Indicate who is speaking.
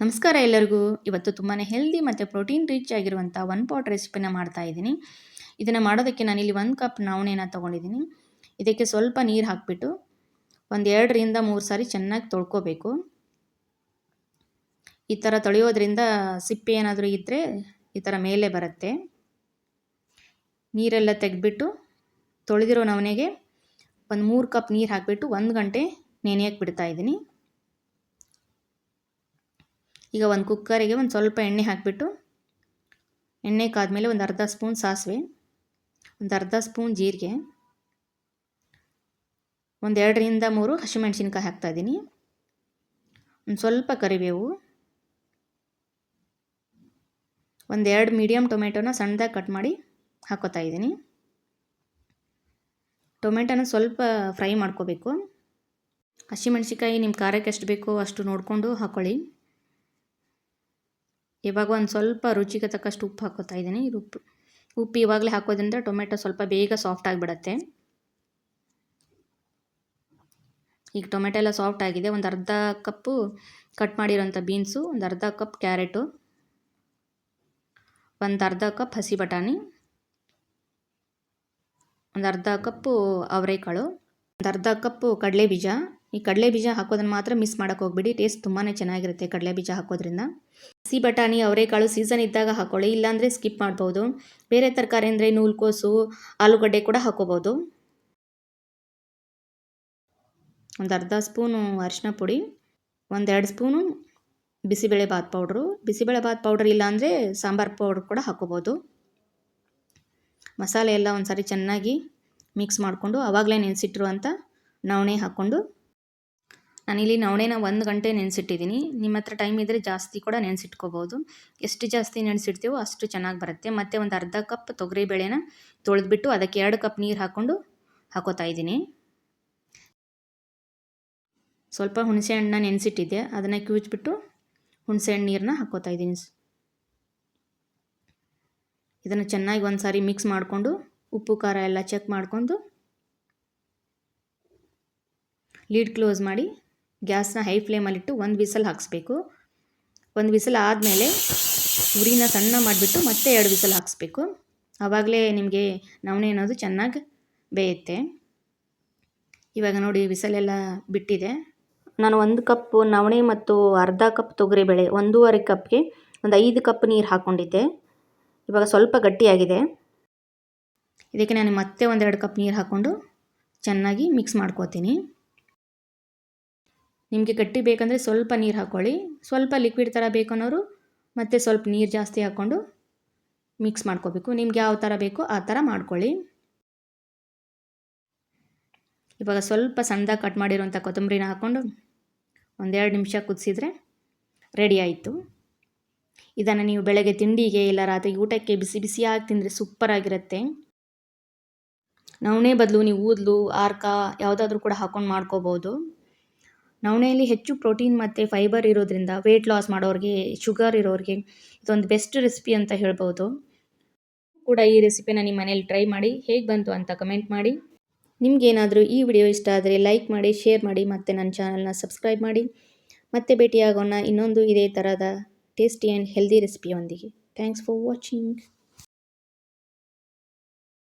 Speaker 1: ನಮಸ್ಕಾರ ಎಲ್ಲರಿಗೂ. ಇವತ್ತು ತುಂಬಾ ಹೆಲ್ದಿ ಮತ್ತು ಪ್ರೋಟೀನ್ ರಿಚ್ ಆಗಿರುವಂಥ ಒನ್ ಪಾಟ್ ರೆಸಿಪಿನ ಮಾಡ್ತಾ ಇದ್ದೀನಿ. ಇದನ್ನು ಮಾಡೋದಕ್ಕೆ ನಾನಿಲ್ಲಿ 1 ಕಪ್ ನವಣೆನ ತೊಗೊಂಡಿದ್ದೀನಿ. ಇದಕ್ಕೆ ಸ್ವಲ್ಪ ನೀರು ಹಾಕಿಬಿಟ್ಟು ಒಂದು 2ರಿಂದ 3 ಸಾರಿ ಚೆನ್ನಾಗಿ ತೊಳ್ಕೊಬೇಕು. ಈ ಥರ ತೊಳೆಯೋದ್ರಿಂದ ಸಿಪ್ಪೆ ಏನಾದರೂ ಇದ್ದರೆ ಈ ಥರ ಮೇಲೆ ಬರುತ್ತೆ. ನೀರೆಲ್ಲ ತೆಗೆದ್ಬಿಟ್ಟು ತೊಳೆದಿರೋ ನವಣೆಗೆ ಒಂದು 3 ಕಪ್ ನೀರು ಹಾಕಿಬಿಟ್ಟು 1 ಗಂಟೆ ನೆನೆಯಕ್ಕೆ ಬಿಡ್ತಾ ಇದ್ದೀನಿ. ಈಗ ಒಂದು ಕುಕ್ಕರಿಗೆ ಒಂದು ಸ್ವಲ್ಪ ಎಣ್ಣೆ ಹಾಕಿಬಿಟ್ಟು ಎಣ್ಣೆ ಕಾದ್ಮೇಲೆ ಒಂದು ಅರ್ಧ ಸ್ಪೂನ್ ಸಾಸಿವೆ, ಒಂದು ಅರ್ಧ ಸ್ಪೂನ್ ಜೀರಿಗೆ, ಒಂದು 2ರಿಂದ 3 ಹಸಿಮೆಣಸಿನ್ಕಾಯಿ ಹಾಕ್ತಾಯಿದ್ದೀನಿ, ಒಂದು ಸ್ವಲ್ಪ ಕರಿಬೇವು, ಒಂದು 2 ಮೀಡಿಯಮ್ ಟೊಮೆಟೊನ ಸಣ್ಣದಾಗಿ ಕಟ್ ಮಾಡಿ ಹಾಕೋತಾ ಇದ್ದೀನಿ. ಟೊಮೆಟೊನ ಸ್ವಲ್ಪ ಫ್ರೈ ಮಾಡ್ಕೋಬೇಕು. ಹಸಿಮೆಣಸಿನ್ಕಾಯಿ ನಿಮ್ಮ ಖಾರಕ್ಕೆ ಎಷ್ಟು ಬೇಕೋ ಅಷ್ಟು ನೋಡಿಕೊಂಡು ಹಾಕ್ಕೊಳ್ಳಿ. ಇವಾಗ ಒಂದು ಸ್ವಲ್ಪ ರುಚಿಗೆ ತಕ್ಕಷ್ಟು ಉಪ್ಪು ಹಾಕೋತಾ ಇದ್ದೀನಿ. ಉಪ್ಪು ಇವಾಗಲೇ ಹಾಕೋದ್ರಿಂದ ಟೊಮೆಟೊ ಸ್ವಲ್ಪ ಬೇಗ ಸಾಫ್ಟ್ ಆಗಿಬಿಡತ್ತೆ. ಈಗ ಟೊಮೆಟೊ ಎಲ್ಲ ಸಾಫ್ಟ್ ಆಗಿದೆ. ಒಂದು ಅರ್ಧ ಕಪ್ಪು ಕಟ್ ಮಾಡಿರೋಂಥ ಬೀನ್ಸು, ಒಂದು ಅರ್ಧ ಕಪ್ ಕ್ಯಾರೆಟು, ಒಂದು ಅರ್ಧ ಕಪ್ ಹಸಿ ಬಟಾಣಿ, ಒಂದು ಅರ್ಧ ಕಪ್ಪು ಅವರೆಕಾಳು, ಒಂದು ಅರ್ಧ ಕಪ್ಪು ಕಡಲೆ ಬೀಜ. ಈ ಕಡಲೆ ಬೀಜ ಹಾಕೋದನ್ನು ಮಾತ್ರ ಮಿಸ್ ಮಾಡೋಕ್ಕೆ ಹೋಗ್ಬಿಡಿ, ಟೇಸ್ಟ್ ತುಂಬಾ ಚೆನ್ನಾಗಿರುತ್ತೆ ಕಡಲೆ ಬೀಜ ಹಾಕೋದ್ರಿಂದ. ಹಸಿ ಬಟಾಣಿ ಅವರೆಕಾಳು ಸೀಸನ್ ಇದ್ದಾಗ ಹಾಕೊಳ್ಳಿ, ಇಲ್ಲಾಂದರೆ ಸ್ಕಿಪ್ ಮಾಡ್ಬೋದು. ಬೇರೆ ತರಕಾರಿ ಅಂದರೆ ನೂಲ್ಕೋಸು, ಆಲೂಗಡ್ಡೆ ಕೂಡ ಹಾಕೋಬೋದು. ಒಂದು ಅರ್ಧ ಸ್ಪೂನು ಅರಿಶಿನ ಪುಡಿ, ಒಂದು 2 spoon bisi bele bath powder. Bisi bele bath powder ಇಲ್ಲಾಂದರೆ ಸಾಂಬಾರು ಪೌಡ್ರ್ ಕೂಡ ಹಾಕೋಬೋದು. ಮಸಾಲೆ ಎಲ್ಲ ಒಂದು ಸಾರಿ ಚೆನ್ನಾಗಿ ಮಿಕ್ಸ್ ಮಾಡಿಕೊಂಡು ಆವಾಗಲೇ ನೆನೆಸಿಟ್ಟಿರುವಂಥ ನವಣೆ ಹಾಕ್ಕೊಂಡು, ನಾನಿಲ್ಲಿ ನವಣೆನ 1 ಗಂಟೆ ನೆನೆಸಿಟ್ಟಿದ್ದೀನಿ. ನಿಮ್ಮ ಹತ್ರ ಟೈಮ್ ಇದ್ದರೆ ಜಾಸ್ತಿ ಕೂಡ ನೆನೆಸಿಟ್ಕೋಬೋದು. ಎಷ್ಟು ಜಾಸ್ತಿ ನೆನೆಸಿಡ್ತೀವೋ ಅಷ್ಟು ಚೆನ್ನಾಗಿ ಬರುತ್ತೆ. ಮತ್ತು ಒಂದು ಅರ್ಧ ಕಪ್ ತೊಗರಿಬೇಳೆನ ತೊಳೆದ್ಬಿಟ್ಟು ಅದಕ್ಕೆ 2 ಕಪ್ ನೀರು ಹಾಕ್ಕೊಂಡು ಹಾಕೋತಾ ಇದ್ದೀನಿ. ಸ್ವಲ್ಪ ಹುಣಸೆ ಹಣ್ಣನ್ನ ನೆನೆಸಿಟ್ಟಿದ್ದೆ, ಅದನ್ನು ಕಿವುಚ್ಬಿಟ್ಟು ಹುಣಸೆ ಹಣ್ಣು ನೀರನ್ನ ಹಾಕೋತಾ ಇದ್ದೀನಿ. ಇದನ್ನು ಚೆನ್ನಾಗಿ ಒಂದು ಸಾರಿ ಮಿಕ್ಸ್ ಮಾಡಿಕೊಂಡು ಉಪ್ಪು ಖಾರ ಎಲ್ಲ ಚೆಕ್ ಮಾಡಿಕೊಂಡು ಲೀಡ್ ಕ್ಲೋಸ್ ಮಾಡಿ ಗ್ಯಾಸ್ನ ಹೈ ಫ್ಲೇಮಲ್ಲಿಟ್ಟು 1 ವಿಸಲ್ ಹಾಕಿಸ್ಬೇಕು. 1 ವಿಸಲ್ ಆದಮೇಲೆ ಉರಿನ ಸಣ್ಣ ಮಾಡಿಬಿಟ್ಟು ಮತ್ತೆ 2 ವಿಸಲ್ ಹಾಕಿಸ್ಬೇಕು. ಆವಾಗಲೇ ನಿಮಗೆ ನವಣೆ ಅನ್ನೋದು ಚೆನ್ನಾಗಿ ಬೇಯುತ್ತೆ. ಇವಾಗ ನೋಡಿ ವಿಸಲೆಲ್ಲ ಬಿಟ್ಟಿದೆ. ನಾನು 1 ಕಪ್ ನವಣೆ ಮತ್ತು ಅರ್ಧ ಕಪ್ ತೊಗರಿಬೇಳೆ 1.5 ಕಪ್ಗೆ ಒಂದು 5 ಕಪ್ ನೀರು ಹಾಕ್ಕೊಂಡಿದ್ದೆ. ಇವಾಗ ಸ್ವಲ್ಪ ಗಟ್ಟಿಯಾಗಿದೆ. ಇದಕ್ಕೆ ನಾನು ಮತ್ತೆ ಒಂದು 2 ಕಪ್ ನೀರು ಹಾಕ್ಕೊಂಡು ಚೆನ್ನಾಗಿ ಮಿಕ್ಸ್ ಮಾಡ್ಕೋತೀನಿ. ನಿಮಗೆ ಗಟ್ಟಿ ಬೇಕಂದರೆ ಸ್ವಲ್ಪ ನೀರು ಹಾಕ್ಕೊಳ್ಳಿ, ಸ್ವಲ್ಪ ಲಿಕ್ವಿಡ್ ಥರ ಬೇಕನ್ನೋರು ಮತ್ತು ಸ್ವಲ್ಪ ನೀರು ಜಾಸ್ತಿ ಹಾಕ್ಕೊಂಡು ಮಿಕ್ಸ್ ಮಾಡ್ಕೋಬೇಕು. ನಿಮ್ಗೆ ಯಾವ ಥರ ಬೇಕೋ ಆ ಥರ ಮಾಡ್ಕೊಳ್ಳಿ. ಇವಾಗ ಸ್ವಲ್ಪ ಸಣ್ಣದಾಗಿ ಕಟ್ ಮಾಡಿರೋಂಥ ಕೊತ್ತಂಬರಿನ ಹಾಕ್ಕೊಂಡು ಒಂದು 2 ನಿಮಿಷ ಕುದಿಸಿದ್ರೆ ರೆಡಿ ಆಯಿತು. ಇದನ್ನು ನೀವು ಬೆಳಗ್ಗೆ ತಿಂಡಿಗೆ ಇಲ್ಲ ರಾತ್ರಿ ಊಟಕ್ಕೆ ಬಿಸಿ ಬಿಸಿಯಾಗಿ ತಿಂದರೆ ಸೂಪರಾಗಿರುತ್ತೆ. ನವಣೆ ಬದಲು ನೀವು ಊದಲು, ಆರ್ಕ ಯಾವುದಾದ್ರೂ ಕೂಡ ಹಾಕ್ಕೊಂಡು ಮಾಡ್ಕೋಬೋದು. ನವಣೆಯಲ್ಲಿ ಹೆಚ್ಚು ಪ್ರೋಟೀನ್ ಮತ್ತು ಫೈಬರ್ ಇರೋದ್ರಿಂದ ವೆಯ್ಟ್ ಲಾಸ್ ಮಾಡೋರಿಗೆ, ಶುಗರ್ ಇರೋರಿಗೆ ಇದೊಂದು ಬೆಸ್ಟ್ ರೆಸಿಪಿ ಅಂತ ಹೇಳ್ಬೋದು. ಕೂಡ ಈ ರೆಸಿಪಿನ ನಿಮ್ಮ ಮನೇಲಿ ಟ್ರೈ ಮಾಡಿ ಹೇಗೆ ಬಂತು ಅಂತ ಕಮೆಂಟ್ ಮಾಡಿ. ನಿಮಗೇನಾದರೂ ಈ ವಿಡಿಯೋ ಇಷ್ಟ ಆದರೆ ಲೈಕ್ ಮಾಡಿ, ಶೇರ್ ಮಾಡಿ ಮತ್ತು ನನ್ನ ಚಾನಲ್ನ ಸಬ್ಸ್ಕ್ರೈಬ್ ಮಾಡಿ. ಮತ್ತೆ ಭೇಟಿಯಾಗೋಣ ಇನ್ನೊಂದು ಇದೇ ಥರದ ಟೇಸ್ಟಿ ಆ್ಯಂಡ್ ಹೆಲ್ದಿ ರೆಸಿಪಿಯೊಂದಿಗೆ. Thanks for watching.